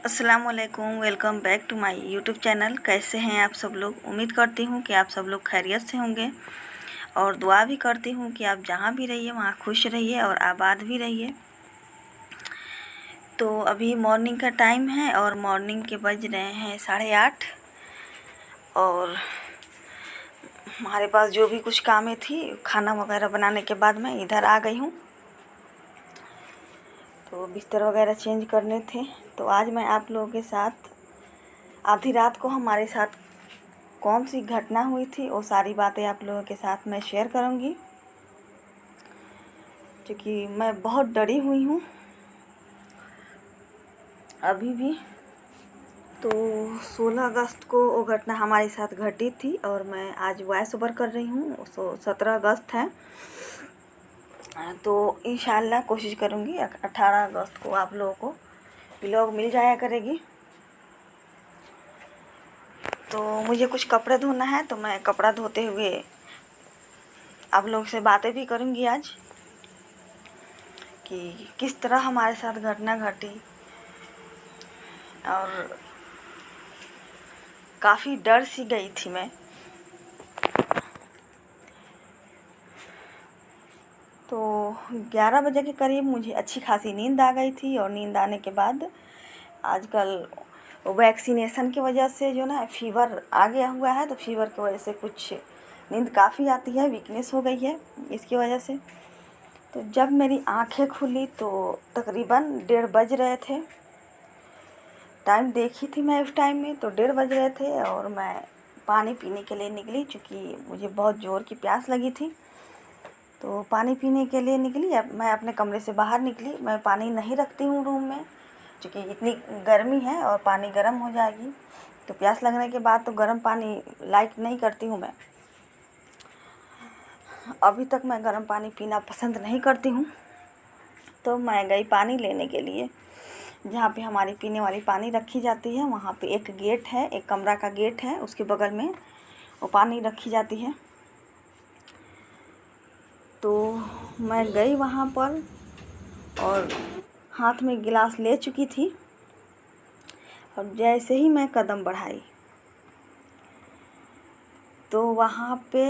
अस्सलाम वालेकुम। Welcome back to my YouTube channel. कैसे हैं आप सब लोग? उम्मीद करती हूँ कि आप सब लोग खैरियत से होंगे और दुआ भी करती हूँ कि आप जहाँ भी रहिए वहाँ खुश रहिए और आबाद भी रहिए। तो अभी मॉर्निंग का टाइम है और मॉर्निंग के बज रहे हैं 8:30 और हमारे पास जो भी कुछ कामें थी खाना वगैरह बनाने के बाद मैं इधर आ गई हूँ। तो बिस्तर वगैरह चेंज करने थे। तो आज मैं आप लोगों के साथ आधी रात को हमारे साथ कौन सी घटना हुई थी वो सारी बातें आप लोगों के साथ मैं शेयर करूंगी, क्योंकि मैं बहुत डरी हुई हूँ अभी भी। तो 16 अगस्त को वो घटना हमारे साथ घटी थी और मैं आज वॉइस ओवर कर रही हूँ। 17 अगस्त है, तो इंशाल्लाह कोशिश करूँगी 18 अगस्त को आप लोगों को व्लॉग मिल जाया करेगी। तो मुझे कुछ कपड़े धोना है, तो मैं कपड़ा धोते हुए आप लोगों से बातें भी करूँगी आज कि किस तरह हमारे साथ घटना घटी। और काफ़ी डर सी गई थी मैं। तो 11 बजे के करीब मुझे अच्छी खासी नींद आ गई थी और नींद आने के बाद आजकल वैक्सीनेशन की वजह से जो ना फीवर आ गया हुआ है, तो फीवर की वजह से कुछ नींद काफ़ी आती है, वीकनेस हो गई है इसकी वजह से। तो जब मेरी आंखें खुली तो तकरीबन 1:30 बज रहे थे। टाइम देखी थी मैं उस टाइम में, तो 1:30 बज रहे थे और मैं पानी पीने के लिए निकली, क्योंकि मुझे बहुत ज़ोर की प्यास लगी थी। तो पानी पीने के लिए निकली। अब मैं अपने कमरे से बाहर निकली। मैं पानी नहीं रखती हूँ रूम में, क्योंकि इतनी गर्मी है और पानी गर्म हो जाएगी। तो प्यास लगने के बाद तो गर्म पानी लाइक नहीं करती हूँ मैं। अभी तक मैं गर्म पानी पीना पसंद नहीं करती हूँ। तो मैं गई पानी लेने के लिए, जहाँ पे हमारी पीने वाली पानी रखी जाती है। वहाँ पे एक गेट है, एक कमरा का गेट है, उसके बगल में वो पानी रखी जाती है। तो मैं गई वहाँ पर और हाथ में गिलास ले चुकी थी और जैसे ही मैं कदम बढ़ाई तो वहाँ पे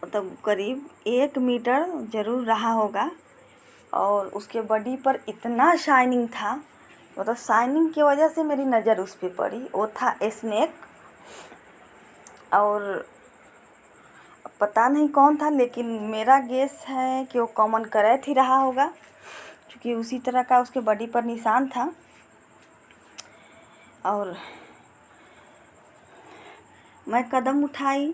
मतलब करीब 1 मीटर ज़रूर रहा होगा और उसके बॉडी पर इतना शाइनिंग था, मतलब शाइनिंग की वजह से मेरी नज़र उस पर पड़ी। वो था स्नेक, और पता नहीं कौन था, लेकिन मेरा गेस है कि वो कॉमन करैत ही रहा होगा, क्योंकि उसी तरह का उसके बॉडी पर निशान था। और मैं कदम उठाई,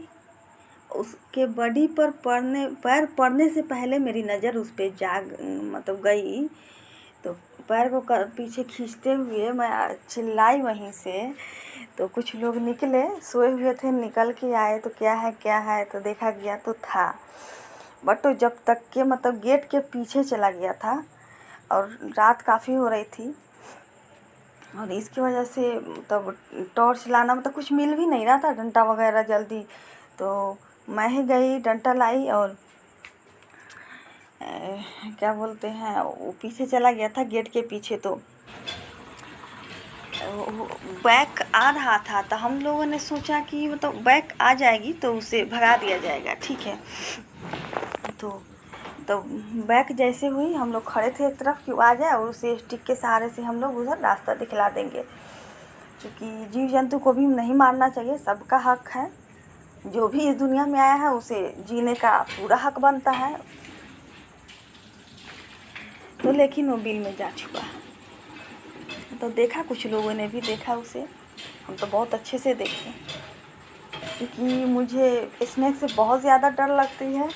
उसके बॉडी पर पैर पड़ने से पहले मेरी नज़र उस पर मतलब गई। तो पैर को पीछे खींचते हुए मैं चिल्लाई वहीं से। तो कुछ लोग निकले, सोए हुए थे, निकल के आए तो क्या है, तो देखा गया तो था। बट तो जब तक के मतलब गेट के पीछे चला गया था और रात काफ़ी हो रही थी और इसकी वजह से मतलब टॉर्च लाना मतलब कुछ मिल भी नहीं रहा था, डंडा वगैरह जल्दी। तो मैं ही गई, डंडा लाई और क्या बोलते हैं, वो पीछे चला गया था गेट के पीछे। तो बैक आ रहा था, तो हम लोगों ने सोचा कि मतलब बैक आ जाएगी तो उसे भगा दिया जाएगा, ठीक है। तो बैक जैसे हुई, हम लोग खड़े थे एक तरफ कि वो आ जाए और उसे स्टिक के सहारे से हम लोग उधर रास्ता दिखला देंगे, क्योंकि जीव जंतु को भी नहीं मारना चाहिए, सबका हक है। जो भी इस दुनिया में आया है उसे जीने का पूरा हक बनता है। तो लेकिन वो बिल में जा चुका। तो देखा, कुछ लोगों ने भी देखा उसे, हम तो बहुत अच्छे से देखे, क्योंकि मुझे स्नेक से बहुत ज़्यादा डर लगती है।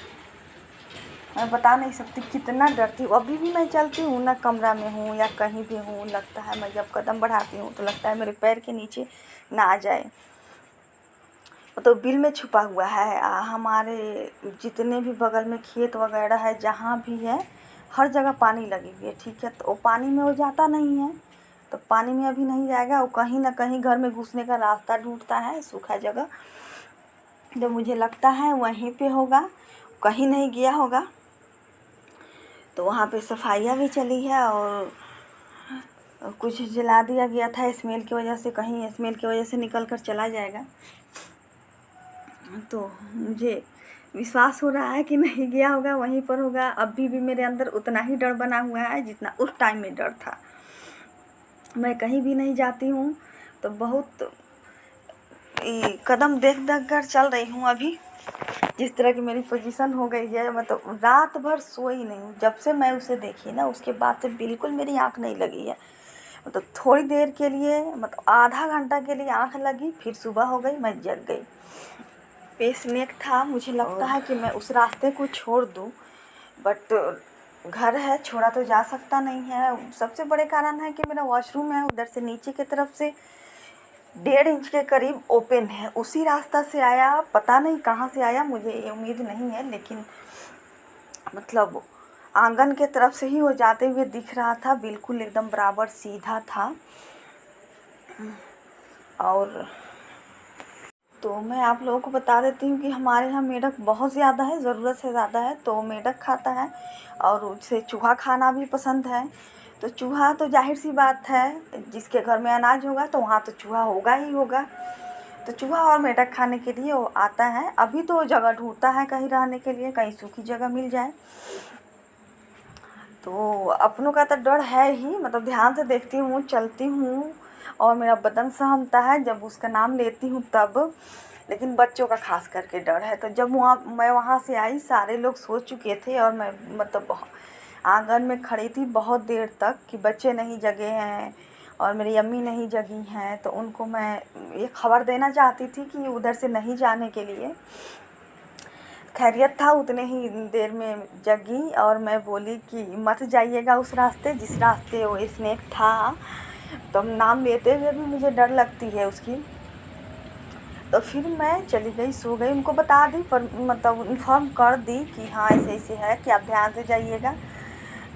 मैं बता नहीं सकती कितना डरती हूँ। अभी भी मैं चलती हूँ ना, कमरा में हूँ या कहीं भी हूँ, लगता है मैं जब कदम बढ़ाती हूँ तो लगता है मेरे पैर के नीचे ना आ जाए। तो बिल में छुपा हुआ है। हमारे जितने भी बगल में खेत वगैरह है, जहाँ भी है, हर जगह पानी लगी हुई है, ठीक है। तो वो पानी में वो जाता नहीं है, तो पानी में अभी नहीं जाएगा, वो कहीं ना कहीं घर में घुसने का रास्ता ढूंढता है, सूखा जगह। तो मुझे लगता है वहीं पे होगा, कहीं नहीं गया होगा। तो वहाँ पे सफाइयाँ भी चली है और कुछ जला दिया गया था स्मेल की वजह से, कहीं स्मेल की वजह से निकल कर चला जाएगा। तो मुझे विश्वास हो रहा है कि नहीं गया होगा, वहीं पर होगा। अभी भी मेरे अंदर उतना ही डर बना हुआ है जितना उस टाइम में डर था। मैं कहीं भी नहीं जाती हूँ तो बहुत कदम देख देख कर चल रही हूँ। अभी जिस तरह की मेरी पोजीशन हो गई है, मतलब रात भर सोई नहीं हूँ। जब से मैं उसे देखी ना, उसके बाद से बिल्कुल मेरी आँख नहीं लगी है। मतलब थोड़ी देर के लिए, मतलब आधा घंटा के लिए आँख लगी, फिर सुबह हो गई, मैं जग गई। स्नेक था, मुझे लगता है कि मैं उस रास्ते को छोड़ दूँ, बट घर है, छोड़ा तो जा सकता नहीं है। सबसे बड़े कारण है कि मेरा वॉशरूम है उधर से नीचे की तरफ से 1.5 इंच के करीब ओपन है। उसी रास्ता से आया, पता नहीं कहाँ से आया, मुझे ये उम्मीद नहीं है, लेकिन मतलब आंगन के तरफ से ही वो जाते हुए दिख रहा था। बिल्कुल एकदम बराबर सीधा था। और तो मैं आप लोगों को बता देती हूँ कि हमारे यहाँ मेढक बहुत ज़्यादा है, ज़रूरत से ज़्यादा है। तो मेढक खाता है और उसे चूहा खाना भी पसंद है। तो चूहा तो जाहिर सी बात है, जिसके घर में अनाज होगा तो वहाँ तो चूहा होगा ही होगा। तो चूहा और मेढक खाने के लिए वो आता है। अभी तो जगह ढूंढता है कहीं रहने के लिए, कहीं सूखी जगह मिल जाए। तो अपनों का तो डर है ही, मतलब ध्यान से देखती हूँ, चलती हूँ और मेरा बदन सहमता है जब उसका नाम लेती हूँ तब। लेकिन बच्चों का खास करके डर है। तो जब मैं वहाँ से आई, सारे लोग सो चुके थे और मैं मतलब आंगन में खड़ी थी बहुत देर तक कि बच्चे नहीं जगे हैं और मेरी अम्मी नहीं जगी हैं। तो उनको मैं ये खबर देना चाहती थी कि उधर से नहीं जाने के लिए। खैरियत था, उतने ही देर में जगी और मैं बोली कि मत जाइएगा उस रास्ते जिस रास्ते वो स्नेक था। तो नाम लेते हुए भी मुझे डर लगती है उसकी। तो फिर मैं चली गई, सो गई। उनको बता दी, पर मतलब इन्फॉर्म कर दी कि हाँ ऐसे ऐसे है कि आप ध्यान से जाइएगा।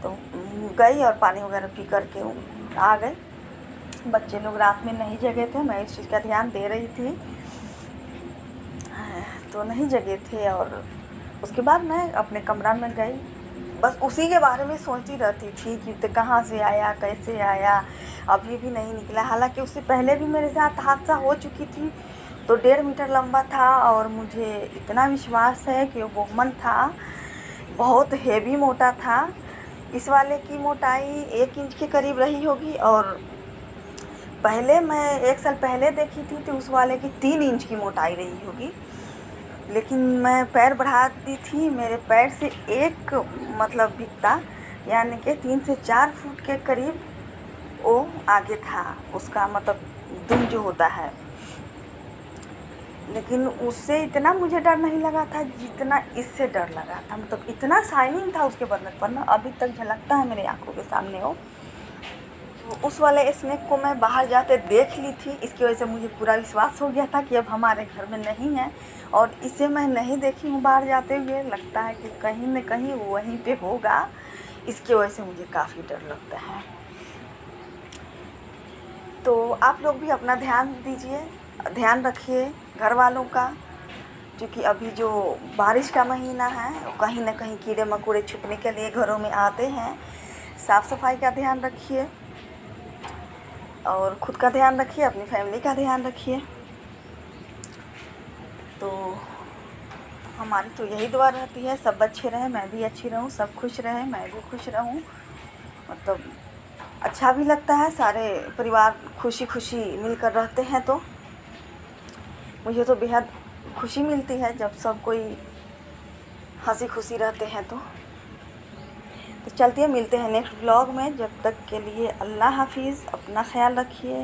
तो गई और पानी वगैरह पी करके आ गए। बच्चे लोग रात में नहीं जगे थे, मैं इस चीज़ का ध्यान दे रही थी, तो नहीं जगे थे। और उसके बाद मैं अपने कमरा में गई, बस उसी के बारे में सोचती रहती थी कि तो कहाँ से आया, कैसे आया, अभी भी नहीं निकला। हालांकि उससे पहले भी मेरे साथ हादसा हो चुकी थी, तो 1.5 मीटर लंबा था और मुझे इतना विश्वास है कि वो बोमन था, बहुत हेवी मोटा था। इस वाले की मोटाई 1 इंच के करीब रही होगी और पहले मैं 1 साल पहले देखी थी तो उस वाले की 3 इंच की मोटाई रही होगी। लेकिन मैं पैर बढ़ा दी थी, मेरे पैर से एक मतलब बिकता, यानी कि 3 से 4 फुट के करीब वो आगे था उसका, मतलब दुम जो होता है। लेकिन उससे इतना मुझे डर नहीं लगा था जितना इससे डर लगा था। मतलब इतना शाइनिंग था उसके बदन पर ना, अभी तक झलकता है मेरी आंखों के सामने वो। तो उस वाले स्नेक को मैं बाहर जाते देख ली थी, इसकी वजह से मुझे पूरा विश्वास हो गया था कि अब हमारे घर में नहीं है। और इसे मैं नहीं देखी हूँ बाहर जाते हुए, लगता है कि कहीं न कहीं वो वहीं पे होगा। इसकी वजह से मुझे काफ़ी डर लगता है। तो आप लोग भी अपना ध्यान दीजिए, ध्यान रखिए घर वालों का, क्योंकि अभी जो बारिश का महीना है, कहीं ना कहीं कीड़े मकोड़े छुपने के लिए घरों में आते हैं। साफ़ सफाई का ध्यान रखिए और ख़ुद का ध्यान रखिए, अपनी फैमिली का ध्यान रखिए। तो हमारी तो यही दुआ रहती है, सब अच्छे रहें, मैं भी अच्छी रहूं, सब खुश रहें, मैं भी खुश रहूं। मतलब अच्छा भी लगता है, सारे परिवार खुशी खुशी मिलकर रहते हैं तो मुझे तो बेहद खुशी मिलती है जब सब कोई हंसी खुशी रहते हैं। तो चलते हैं, मिलते हैं नेक्स्ट व्लॉग में। जब तक के लिए अल्लाह हाफिज़, अपना ख्याल रखिए।